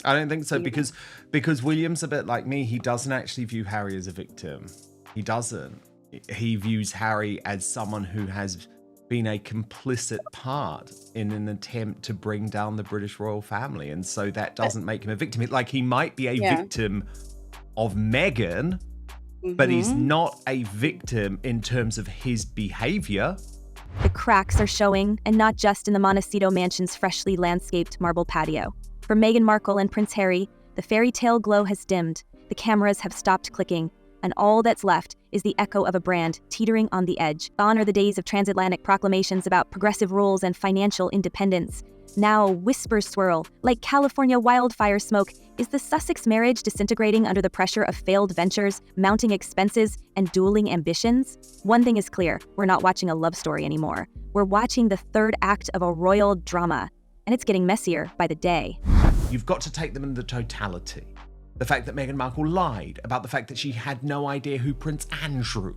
I don't think so, because William's a bit like me. He doesn't actually view Harry as a victim. He doesn't. He views Harry as someone who has been a complicit part in an attempt to bring down the British royal family. And so that doesn't make him a victim. Like, he might be a victim of Meghan, but he's not a victim in terms of his behavior. The cracks are showing, and not just in the Montecito mansion's freshly landscaped marble patio. For Meghan Markle and Prince Harry, the fairy tale glow has dimmed, the cameras have stopped clicking, and all that's left is the echo of a brand teetering on the edge. Gone are the days of transatlantic proclamations about progressive rules and financial independence. Now whispers swirl, like California wildfire smoke. Is the Sussex marriage disintegrating under the pressure of failed ventures, mounting expenses, and dueling ambitions? One thing is clear, we're not watching a love story anymore. We're watching the third act of a royal drama, and it's getting messier by the day. You've got to take them in the totality. The fact that Meghan Markle lied about the fact that she had no idea who Prince Andrew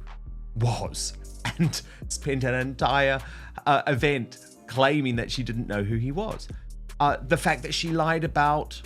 was and spent an entire event claiming that she didn't know who he was. The fact that she lied about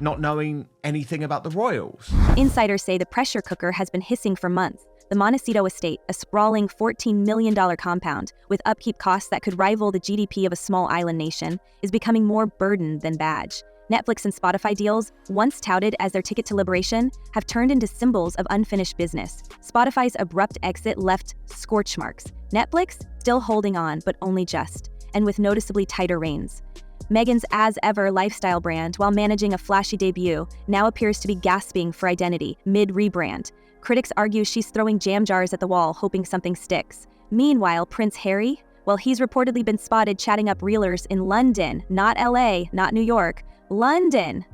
not knowing anything about the royals. Insiders say the pressure cooker has been hissing for months. The Montecito estate, a sprawling $14 million compound with upkeep costs that could rival the GDP of a small island nation, is becoming more burden than badge. Netflix and Spotify deals, once touted as their ticket to liberation, have turned into symbols of unfinished business. Spotify's abrupt exit left scorch marks. Netflix, still holding on, but only just, and with noticeably tighter reins. Meghan's as-ever lifestyle brand, while managing a flashy debut, now appears to be gasping for identity, mid-rebrand. Critics argue she's throwing jam jars at the wall, hoping something sticks. Meanwhile, Prince Harry, well, he's reportedly been spotted chatting up reelers in London, not LA, not New York, London.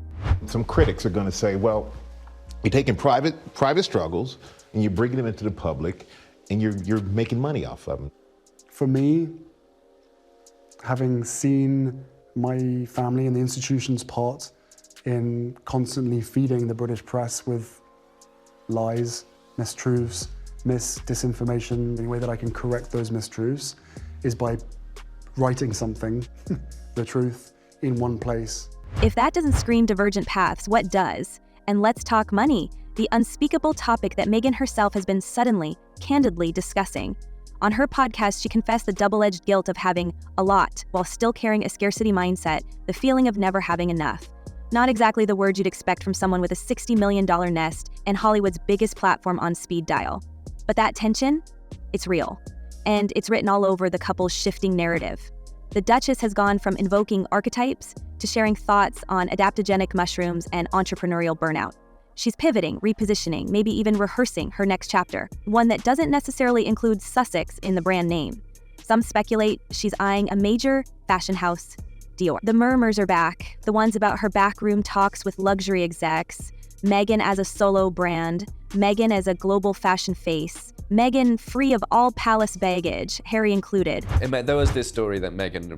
Some critics are going to say, well, you're taking private struggles and you're bringing them into the public and you're making money off of them. For me, having seen my family and the institution's part in constantly feeding the British press with lies, mistruths, disinformation, the way that I can correct those mistruths is by writing something, the truth, in one place. If that doesn't scream divergent paths, what does? And let's talk money, the unspeakable topic that Meghan herself has been suddenly, candidly discussing. On her podcast, she confessed the double-edged guilt of having a lot while still carrying a scarcity mindset, the feeling of never having enough. Not exactly the word you'd expect from someone with a $60 million nest and Hollywood's biggest platform on speed dial. But that tension, it's real. And it's written all over the couple's shifting narrative. The Duchess has gone from invoking archetypes to sharing thoughts on adaptogenic mushrooms and entrepreneurial burnout. She's pivoting, repositioning, maybe even rehearsing her next chapter, one that doesn't necessarily include Sussex in the brand name. Some speculate she's eyeing a major fashion house, Dior. The murmurs are back, the ones about her backroom talks with luxury execs, Meghan as a solo brand, Meghan as a global fashion face, Meghan free of all palace baggage, Harry included. There was this story that Meghan,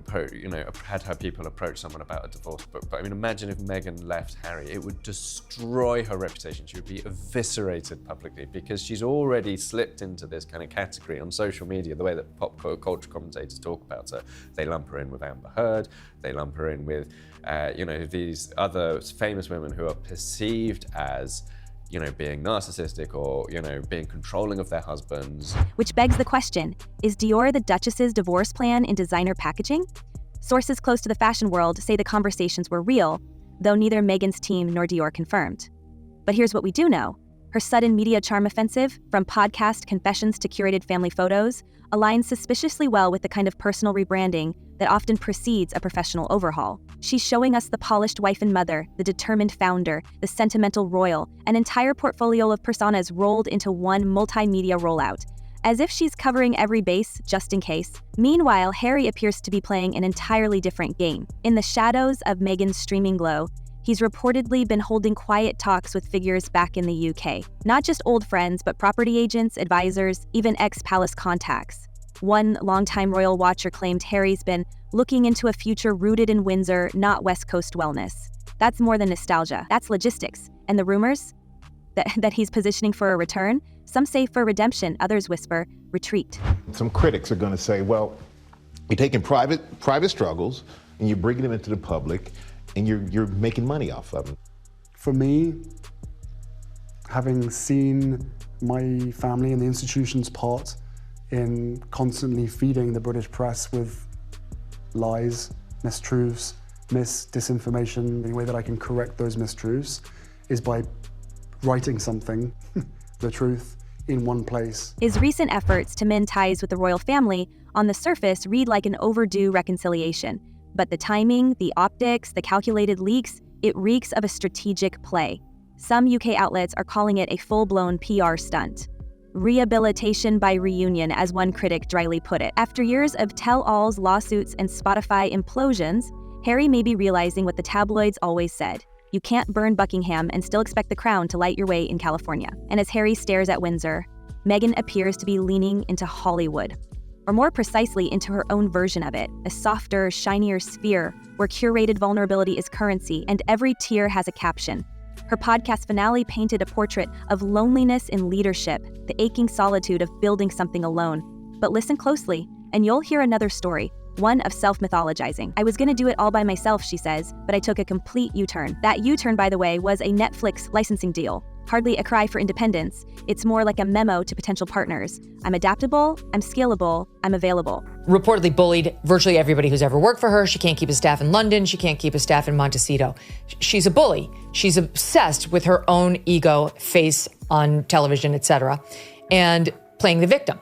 had her people approach someone about a divorce book. But I mean, imagine if Meghan left Harry, it would destroy her reputation. She would be eviscerated publicly because she's already slipped into this kind of category on social media, the way that pop culture commentators talk about her. They lump her in with Amber Heard, they lump her in with, these other famous women who are perceived as being narcissistic or, being controlling of their husbands. Which begs the question, is Dior the Duchess's divorce plan in designer packaging? Sources close to the fashion world say the conversations were real, though neither Meghan's team nor Dior confirmed. But here's what we do know. Her sudden media charm offensive, from podcast confessions to curated family photos, aligns suspiciously well with the kind of personal rebranding that often precedes a professional overhaul. She's showing us the polished wife and mother, the determined founder, the sentimental royal, an entire portfolio of personas rolled into one multimedia rollout, as if she's covering every base just in case. Meanwhile, Harry appears to be playing an entirely different game. In the shadows of Meghan's streaming glow, he's reportedly been holding quiet talks with figures back in the UK. Not just old friends, but property agents, advisors, even ex-palace contacts. One longtime royal watcher claimed Harry's been looking into a future rooted in Windsor, not West Coast wellness. That's more than nostalgia, that's logistics. And the rumors? That he's positioning for a return? Some say for redemption, others whisper retreat. Some critics are going to say, well, you're taking private struggles and you're bringing them into the public and you're making money off of them. For me, having seen my family and the institution's part in constantly feeding the British press with lies, mistruths, disinformation, the way that I can correct those mistruths is by writing something, the truth, in one place. His recent efforts to mend ties with the royal family on the surface read like an overdue reconciliation. But the timing, the optics, the calculated leaks, it reeks of a strategic play. Some UK outlets are calling it a full-blown PR stunt. Rehabilitation by reunion, as one critic dryly put it. After years of tell-alls, lawsuits, and Spotify implosions, Harry may be realizing what the tabloids always said. You can't burn Buckingham and still expect the crown to light your way in California. And as Harry stares at Windsor, Meghan appears to be leaning into Hollywood, or more precisely into her own version of it, a softer, shinier sphere where curated vulnerability is currency and every tear has a caption. Her podcast finale painted a portrait of loneliness in leadership, the aching solitude of building something alone. But listen closely, and you'll hear another story, one of self-mythologizing. I was gonna do it all by myself, she says, but I took a complete U-turn. That U-turn, by the way, was a Netflix licensing deal. Hardly a cry for independence. It's more like a memo to potential partners. I'm adaptable, I'm scalable, I'm available. Reportedly bullied virtually everybody who's ever worked for her. She can't keep a staff in London. She can't keep a staff in Montecito. She's a bully. She's obsessed with her own ego, face on television, etc., and playing the victim.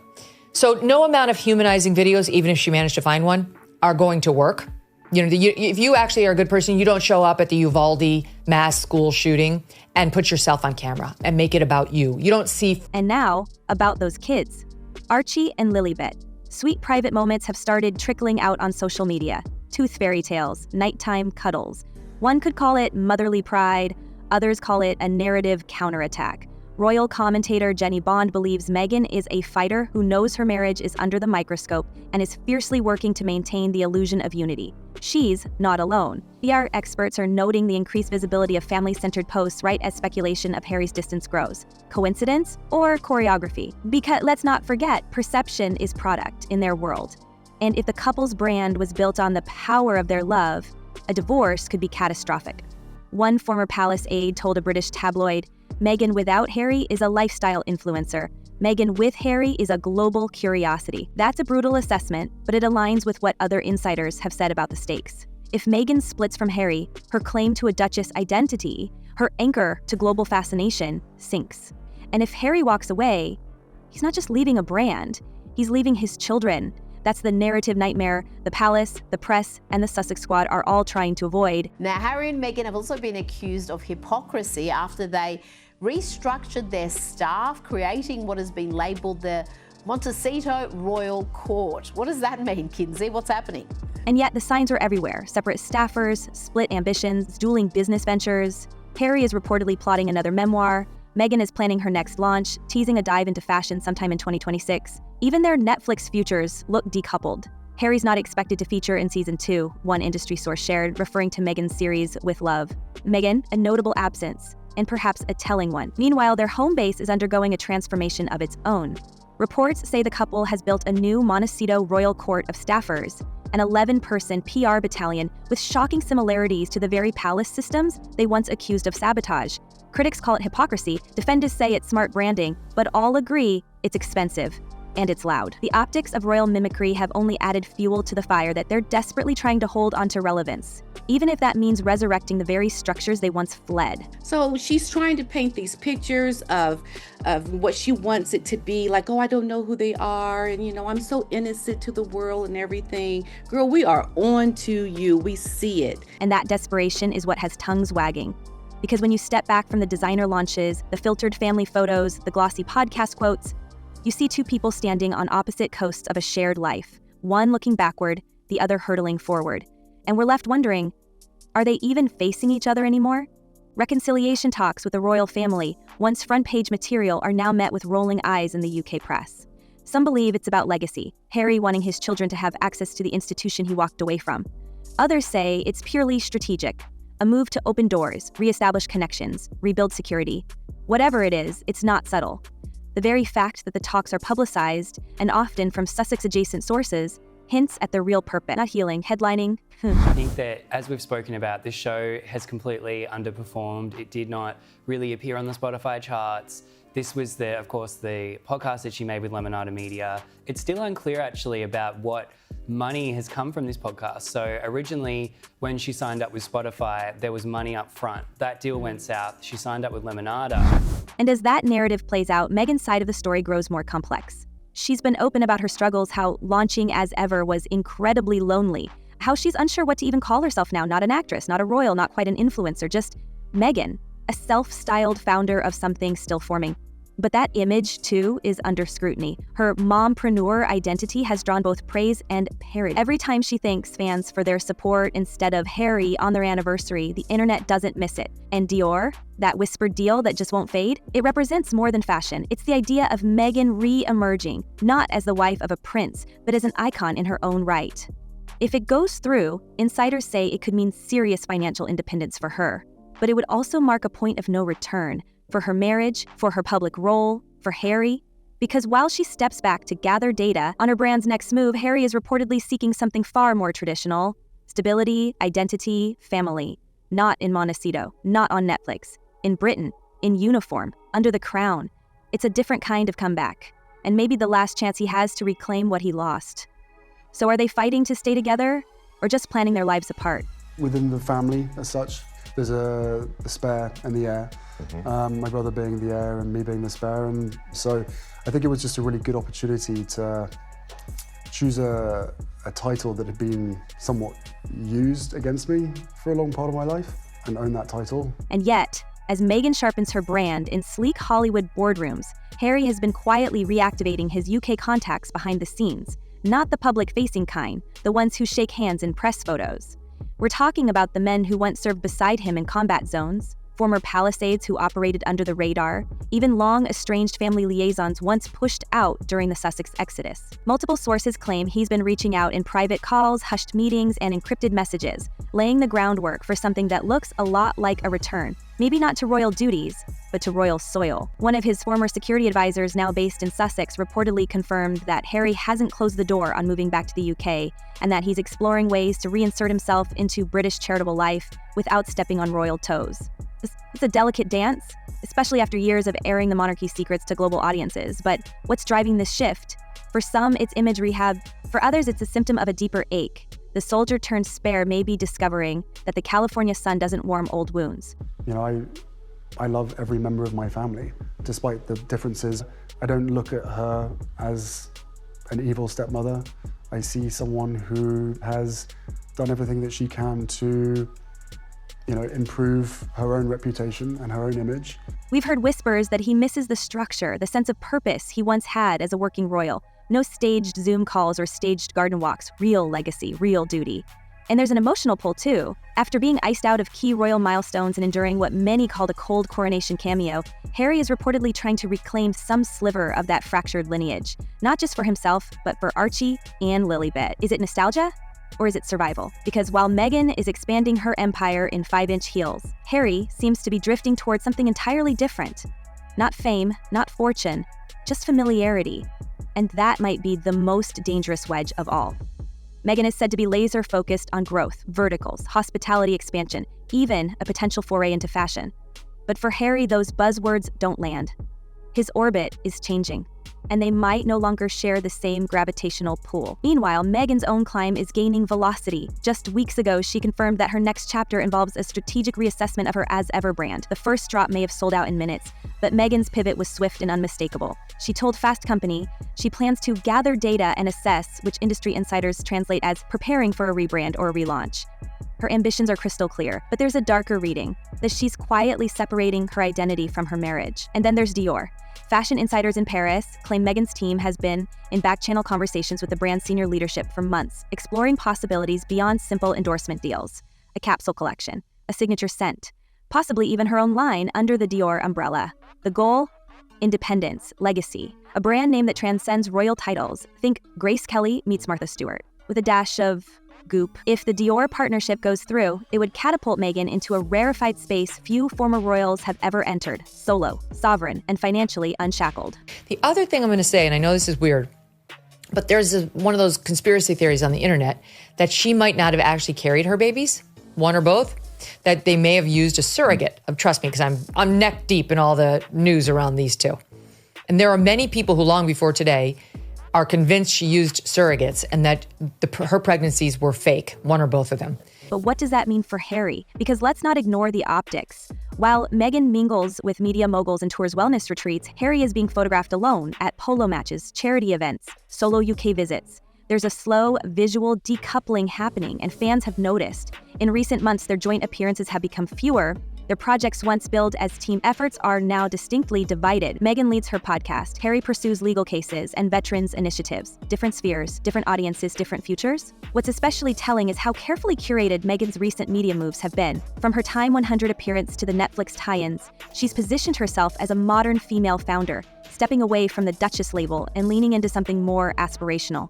So no amount of humanizing videos, even if she managed to find one, are going to work. You know, if you actually are a good person, you don't show up at the Uvalde mass school shooting and put yourself on camera and make it about you. You don't see. And now, about those kids. Archie and Lilibet. Sweet private moments have started trickling out on social media. Tooth fairy tales, nighttime cuddles. One could call it motherly pride, others call it a narrative counterattack. Royal commentator Jenny Bond believes Meghan is a fighter who knows her marriage is under the microscope and is fiercely working to maintain the illusion of unity. She's not alone. PR experts are noting the increased visibility of family-centered posts right as speculation of Harry's distance grows. Coincidence or choreography? Because let's not forget, perception is product in their world. And if the couple's brand was built on the power of their love, a divorce could be catastrophic. One former palace aide told a British tabloid, Meghan without Harry is a lifestyle influencer. Meghan with Harry is a global curiosity. That's a brutal assessment, but it aligns with what other insiders have said about the stakes. If Meghan splits from Harry, her claim to a Duchess identity, her anchor to global fascination, sinks. And if Harry walks away, he's not just leaving a brand, he's leaving his children. That's the narrative nightmare the palace, the press, and the Sussex squad are all trying to avoid. Now, Harry and Meghan have also been accused of hypocrisy after they restructured their staff, creating what has been labelled the Montecito Royal Court. What does that mean, Kinsey? What's happening? And yet the signs are everywhere. Separate staffers, split ambitions, dueling business ventures. Harry is reportedly plotting another memoir. Meghan is planning her next launch, teasing a dive into fashion sometime in 2026. Even their Netflix futures look decoupled. Harry's not expected to feature in season 2, one industry source shared, referring to Meghan's series With Love. Meghan, a notable absence, and perhaps a telling one. Meanwhile, their home base is undergoing a transformation of its own. Reports say the couple has built a new Montecito Royal Court of Staffers, an 11-person PR battalion with shocking similarities to the very palace systems they once accused of sabotage. Critics call it hypocrisy, defenders say it's smart branding, but all agree it's expensive. And it's loud. The optics of royal mimicry have only added fuel to the fire that they're desperately trying to hold onto relevance, even if that means resurrecting the very structures they once fled. So she's trying to paint these pictures of what she wants it to be, like, oh, I don't know who they are, and you know, I'm so innocent to the world and everything. Girl, we are on to you. We see it. And that desperation is what has tongues wagging. Because when you step back from the designer launches, the filtered family photos, the glossy podcast quotes, you see two people standing on opposite coasts of a shared life, one looking backward, the other hurtling forward. And we're left wondering, are they even facing each other anymore? Reconciliation talks with the royal family, once front-page material, are now met with rolling eyes in the UK press. Some believe it's about legacy, Harry wanting his children to have access to the institution he walked away from. Others say it's purely strategic, a move to open doors, re-establish connections, rebuild security. Whatever it is, it's not subtle. The very fact that the talks are publicized, and often from Sussex-adjacent sources, hints at the real purpose, not healing, headlining. I think that, as we've spoken about, this show has completely underperformed. It did not really appear on the Spotify charts. This was, of course, the podcast that she made with Lemonada Media. It's still unclear, actually, about what money has come from this podcast. So originally, when she signed up with Spotify, there was money up front. That deal went south. She signed up with Lemonada. And as that narrative plays out, Meghan's side of the story grows more complex. She's been open about her struggles, how launching as ever was incredibly lonely, how she's unsure what to even call herself now, not an actress, not a royal, not quite an influencer, just Meghan, a self-styled founder of something still forming. But that image, too, is under scrutiny. Her mompreneur identity has drawn both praise and parody. Every time she thanks fans for their support instead of Harry on their anniversary, the internet doesn't miss it. And Dior, that whispered deal that just won't fade, it represents more than fashion. It's the idea of Meghan re-emerging, not as the wife of a prince, but as an icon in her own right. If it goes through, insiders say it could mean serious financial independence for her. But it would also mark a point of no return for her marriage, for her public role, for Harry. Because while she steps back to gather data on her brand's next move, Harry is reportedly seeking something far more traditional: stability, identity, family. Not in Montecito, not on Netflix, in Britain, in uniform, under the crown. It's a different kind of comeback, and maybe the last chance he has to reclaim what he lost. So are they fighting to stay together, or just planning their lives apart? Within the family, as such, there's the spare and the heir. My brother being the heir and me being the spare, and so I think it was just a really good opportunity to choose a title that had been somewhat used against me for a long part of my life and own that title. And yet, as Meghan sharpens her brand in sleek Hollywood boardrooms, Harry has been quietly reactivating his UK contacts behind the scenes, not the public-facing kind, the ones who shake hands in press photos. We're talking about the men who once served beside him in combat zones, former Palisades who operated under the radar, even long estranged family liaisons once pushed out during the Sussex exodus. Multiple sources claim he's been reaching out in private calls, hushed meetings, and encrypted messages, laying the groundwork for something that looks a lot like a return. Maybe not to royal duties, but to royal soil. One of his former security advisors, now based in Sussex, reportedly confirmed that Harry hasn't closed the door on moving back to the UK, and that he's exploring ways to reinsert himself into British charitable life without stepping on royal toes. It's a delicate dance, especially after years of airing the monarchy's secrets to global audiences. But what's driving this shift? For some, it's image rehab. For others, it's a symptom of a deeper ache. The soldier turned spare may be discovering that the California sun doesn't warm old wounds. You know, I love every member of my family, despite the differences. I don't look at her as an evil stepmother. I see someone who has done everything that she can to improve her own reputation and her own image. We've heard whispers that he misses the structure, the sense of purpose he once had as a working royal. No staged Zoom calls or staged garden walks, real legacy, real duty. And there's an emotional pull too. After being iced out of key royal milestones and enduring what many called a cold coronation cameo, Harry is reportedly trying to reclaim some sliver of that fractured lineage. Not just for himself, but for Archie and Lilibet. Is it nostalgia? Or is it survival? Because while Meghan is expanding her empire in 5-inch heels, Harry seems to be drifting towards something entirely different. Not fame, not fortune, just familiarity. And that might be the most dangerous wedge of all. Meghan is said to be laser-focused on growth, verticals, hospitality expansion, even a potential foray into fashion. But for Harry, those buzzwords don't land. His orbit is changing, and they might no longer share the same gravitational pull. Meanwhile, Meghan's own climb is gaining velocity. Just weeks ago, she confirmed that her next chapter involves a strategic reassessment of her As Ever brand. The first drop may have sold out in minutes, but Meghan's pivot was swift and unmistakable. She told Fast Company she plans to gather data and assess, which industry insiders translate as preparing for a rebrand or a relaunch. Her ambitions are crystal clear, but there's a darker reading, that she's quietly separating her identity from her marriage. And then there's Dior. Fashion insiders in Paris claim Meghan's team has been in back-channel conversations with the brand's senior leadership for months, exploring possibilities beyond simple endorsement deals. A capsule collection, a signature scent, possibly even her own line under the Dior umbrella. The goal? Independence, legacy, a brand name that transcends royal titles. Think Grace Kelly meets Martha Stewart, with a dash of goop. If the Dior partnership goes through, it would catapult Meghan into a rarefied space few former royals have ever entered, solo, sovereign, and financially unshackled. The other thing I'm going to say, and I know this is weird, But there's one of those conspiracy theories on the internet that she might not have actually carried her babies, one or both, that they may have used a surrogate. Trust me, because I'm neck deep in all the news around these two. And there are many people who long before today are convinced she used surrogates and that her pregnancies were fake, one or both of them. But what does that mean for Harry? Because let's not ignore the optics. While Meghan mingles with media moguls and tours wellness retreats, Harry is being photographed alone at polo matches, charity events, solo UK visits. There's a slow, visual decoupling happening, and fans have noticed. In recent months, their joint appearances have become fewer. Their projects once billed as team efforts are now distinctly divided. Meghan leads her podcast. Harry pursues legal cases and veterans initiatives. Different spheres, different audiences, different futures. What's especially telling is how carefully curated Meghan's recent media moves have been. From her Time 100 appearance to the Netflix tie-ins, she's positioned herself as a modern female founder, stepping away from the Duchess label and leaning into something more aspirational.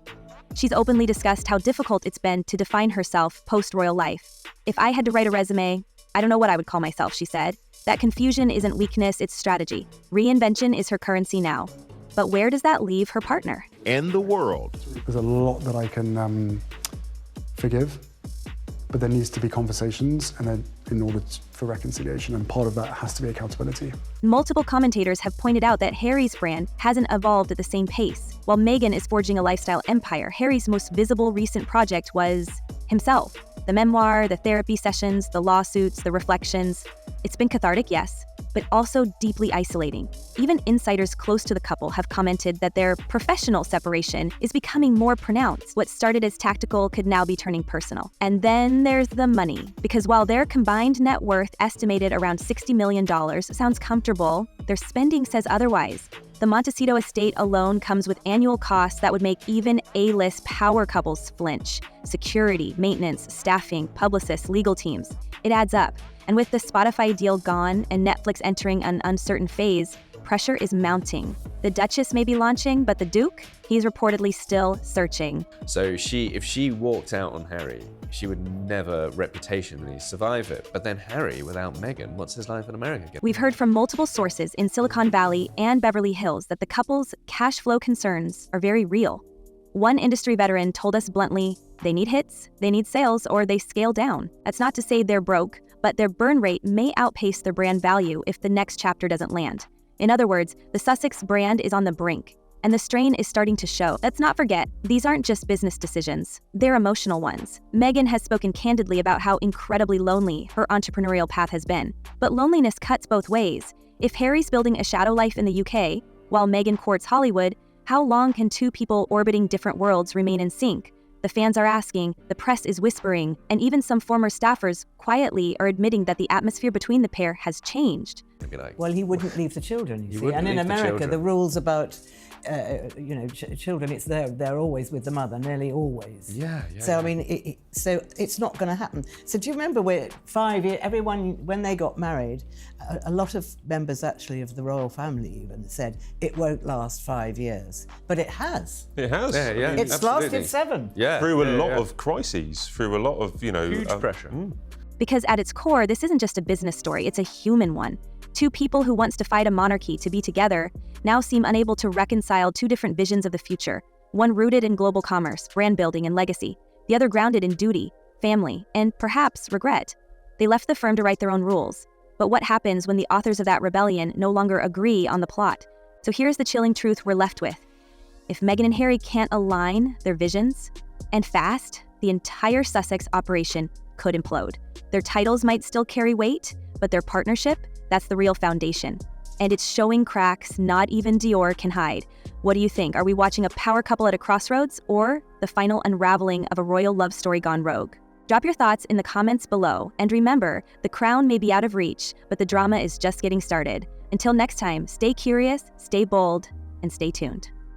She's openly discussed how difficult it's been to define herself post-royal life. If I had to write a resume, I don't know what I would call myself, she said. That confusion isn't weakness, it's strategy. Reinvention is her currency now. But where does that leave her partner? And the world. There's a lot that I can forgive, but there needs to be conversations and then in order for reconciliation, and part of that has to be accountability. Multiple commentators have pointed out that Harry's brand hasn't evolved at the same pace. While Meghan is forging a lifestyle empire, Harry's most visible recent project was himself. The memoir, the therapy sessions, the lawsuits, the reflections. It's been cathartic, yes, but also deeply isolating. Even insiders close to the couple have commented that their professional separation is becoming more pronounced. What started as tactical could now be turning personal. And then there's the money, because while their combined net worth estimated around $60 million sounds comfortable, their spending says otherwise. The Montecito estate alone comes with annual costs that would make even A-list power couples flinch. Security, maintenance, staffing, publicists, legal teams. It adds up. And with the Spotify deal gone and Netflix entering an uncertain phase, pressure is mounting. The Duchess may be launching, but the Duke, he's reportedly still searching. So if she walked out on Harry, she would never reputationally survive it. But then Harry, without Meghan, what's his life in America? We've heard from multiple sources in Silicon Valley and Beverly Hills that the couple's cash flow concerns are very real. One industry veteran told us bluntly, they need hits, they need sales, or they scale down. That's not to say they're broke, but their burn rate may outpace their brand value if the next chapter doesn't land. In other words, the Sussex brand is on the brink, and the strain is starting to show. Let's not forget, these aren't just business decisions, they're emotional ones. Meghan has spoken candidly about how incredibly lonely her entrepreneurial path has been. But loneliness cuts both ways. If Harry's building a shadow life in the UK, while Meghan courts Hollywood, how long can two people orbiting different worlds remain in sync? The fans are asking, the press is whispering, and even some former staffers quietly are admitting that the atmosphere between the pair has changed. Well, he wouldn't leave the children, you see. And in America, the rules about children, they're always with the mother, nearly always. Yeah. So I mean, so it's not going to happen. So do you remember where 5 years? Everyone, when they got married, a lot of members actually of the royal family even said it won't last 5 years, but it has. It has. Yeah. It's absolutely. lasted 7. Yeah. Through a lot of crises, through a lot of huge pressure. Because at its core, this isn't just a business story, it's a human one. Two people who once defied a monarchy to be together now seem unable to reconcile two different visions of the future. One rooted in global commerce, brand building, and legacy. The other grounded in duty, family, and perhaps regret. They left the firm to write their own rules. But what happens when the authors of that rebellion no longer agree on the plot? So here's the chilling truth we're left with. If Meghan and Harry can't align their visions, and fast, the entire Sussex operation could implode. Their titles might still carry weight, but their partnership, that's the real foundation. And it's showing cracks not even Dior can hide. What do you think? Are we watching a power couple at a crossroads, or the final unraveling of a royal love story gone rogue? Drop your thoughts in the comments below, and remember, the crown may be out of reach, but the drama is just getting started. Until next time, stay curious, stay bold, and stay tuned.